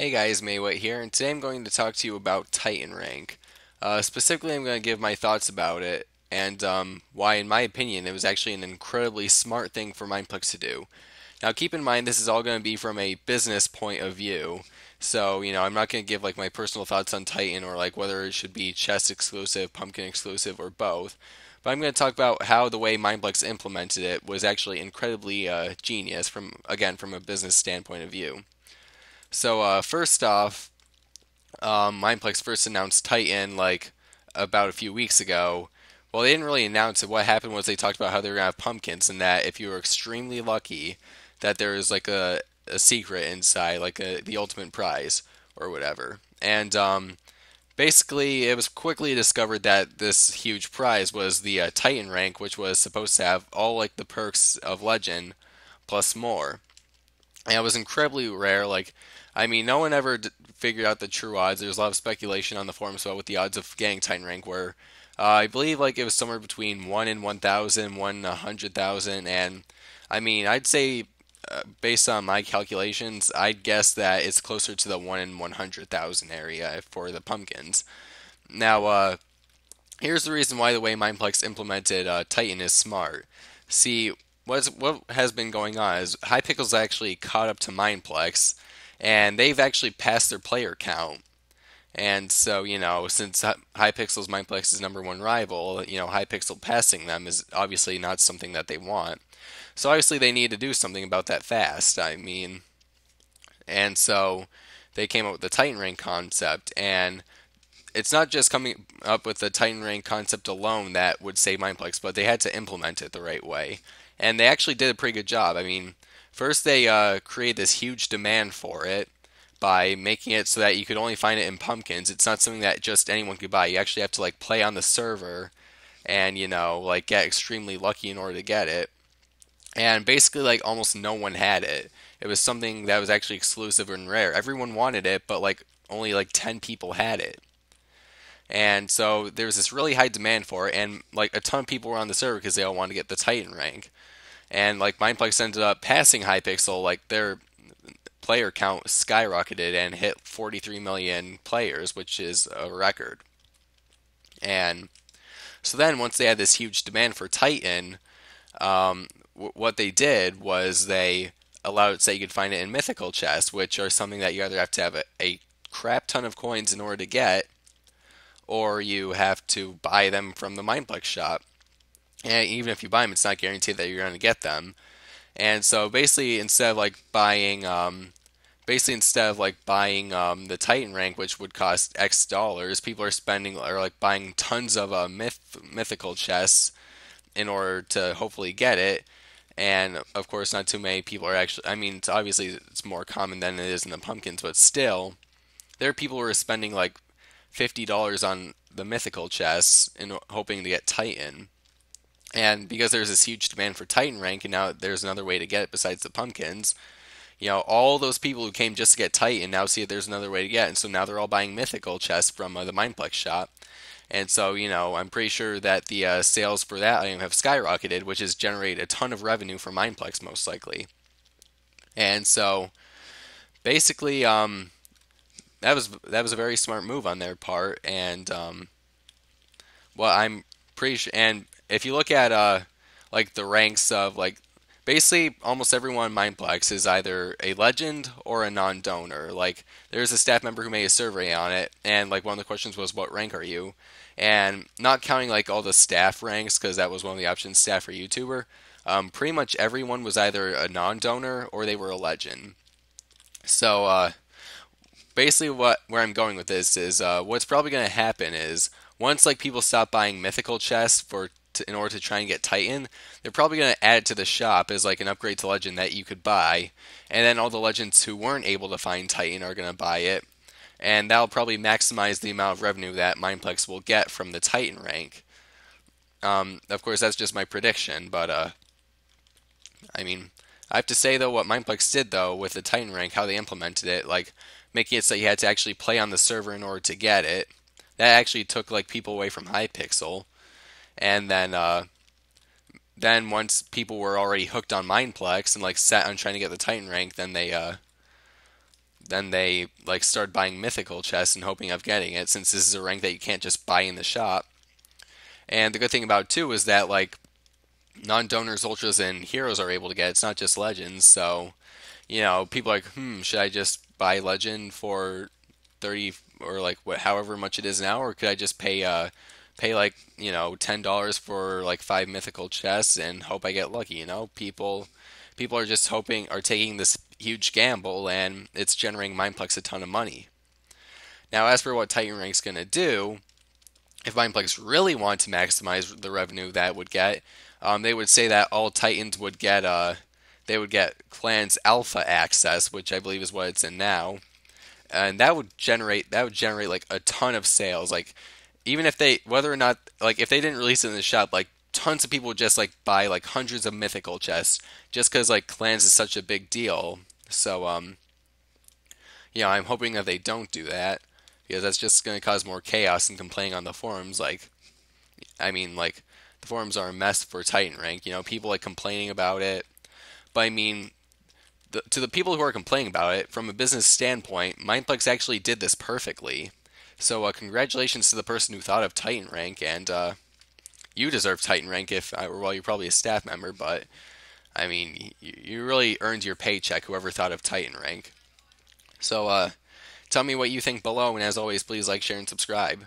Hey guys, Maewtt here, and today I'm going to talk to you about Titan Rank. Specifically, I'm going to give my thoughts about it and why, in my opinion, it was actually an incredibly smart thing for Mineplex to do. Now, keep in mind, this is all going to be from a business point of view, so I'm not going to give like my personal thoughts on Titan or like whether it should be chest exclusive, pumpkin exclusive, or both. But I'm going to talk about how the way Mineplex implemented it was actually incredibly genius from a business standpoint of view. So first off, Mineplex first announced Titan like about a few weeks ago. Well, they didn't really announce it. What happened was they talked about how they were gonna have pumpkins, and that if you were extremely lucky, that there was like a secret inside, like the ultimate prize or whatever. And basically, it was quickly discovered that this huge prize was the Titan rank, which was supposed to have all like the perks of Legend plus more. And it was incredibly rare. No one ever figured out the true odds. There was a lot of speculation on the forums about what the odds of getting Titan rank were. I believe like it was somewhere between 1 in 1,000, 1 in 100,000, and I'd say based on my calculations, I'd guess that it's closer to the 1 in 100,000 area for the pumpkins. Now, here's the reason why the way Mineplex implemented Titan is smart. See, what has been going on is Hypixel's actually caught up to Mineplex, and they've actually passed their player count. And so, since Hypixel's Mineplex's number one rival, Hypixel passing them is obviously not something that they want. So obviously they need to do something about that fast. And so they came up with the Titan Rank concept, and it's not just coming up with the Titan Rank concept alone that would save Mineplex, but they had to implement it the right way. And they actually did a pretty good job. First they created this huge demand for it by making it so that you could only find it in pumpkins. It's not something that just anyone could buy. You actually have to like play on the server and like get extremely lucky in order to get it. And basically like almost no one had it. It was something that was actually exclusive and rare. Everyone wanted it, but like only like 10 people had it. And so there was this really high demand for it, and like a ton of people were on the server because they all wanted to get the Titan rank. And like Mineplex ended up passing Hypixel, like their player count skyrocketed and hit 43 million players, which is a record. And so then once they had this huge demand for Titan, what they did was they allowed it, say you could find it in Mythical Chest, which are something that you either have to have a crap ton of coins in order to get, or you have to buy them from the Mineplex shop. And even if you buy them, it's not guaranteed that you're going to get them. And so basically, instead of like buying the Titan rank, which would cost X dollars, people are spending or like buying tons of mythical chests in order to hopefully get it. And of course, not too many people are actually. It's more common than it is in the pumpkins, but still, there are people who are spending like $50 on the mythical chests in hoping to get Titan. And because there's this huge demand for Titan rank, and now there's another way to get it besides the pumpkins, all those people who came just to get Titan now see that there's another way to get it, and so now they're all buying mythical chests from the Mineplex shop. And so, I'm pretty sure that the sales for that item have skyrocketed, which has generated a ton of revenue for Mineplex most likely. And so, basically, that was a very smart move on their part, and well, I'm pretty sure. And if you look at like the ranks of like basically almost everyone in Mineplex is either a legend or a non-donor. Like there's a staff member who made a survey on it, and like one of the questions was, "What rank are you?" And not counting like all the staff ranks, because that was one of the options, staff or YouTuber. Pretty much everyone was either a non-donor or they were a legend. So basically, where I'm going with this is what's probably going to happen is once like people stop buying mythical chests in order to try and get Titan, they're probably going to add it to the shop as like an upgrade to Legend that you could buy, and then all the Legends who weren't able to find Titan are going to buy it, and that'll probably maximize the amount of revenue that Mineplex will get from the Titan rank. Of course, that's just my prediction, but I mean, I have to say though, what Mineplex did though with the Titan rank, how they implemented it, like making it so you had to actually play on the server in order to get it, that actually took like people away from Hypixel. And then once people were already hooked on Mineplex and like set on trying to get the Titan rank, then then they like started buying Mythical Chest and hoping of getting it, since this is a rank that you can't just buy in the shop. And the good thing about it too is that like non-donors, ultras, and heroes are able to get it. It's not just legends. So people are like, should I just buy legend for 30 or like what, however much it is now, or could I just pay like $10 for like 5 mythical chests and hope I get lucky? People are just are taking this huge gamble, and it's generating Mindplex a ton of money. Now, as for what Titan Rank's gonna do, if Mindplex really want to maximize the revenue that would get, they would say that all Titans would get they would get Clans Alpha access, which I believe is what it's in now, and that would generate like a ton of sales. Like even if they whether or not like if they didn't release it in the shop, like tons of people would just like buy like hundreds of mythical chests just because like clans is such a big deal. So I'm hoping that they don't do that because that's just going to cause more chaos and complaining on the forums. Like the forums are a mess for Titan rank. People like complaining about it, but I mean to the people who are complaining about it, from a business standpoint, Mindplex actually did this perfectly. So congratulations to the person who thought of Titan rank, and you deserve Titan rank if well, you're probably a staff member, but I mean, you really earned your paycheck, whoever thought of Titan rank. So tell me what you think below, and as always, please like, share, and subscribe.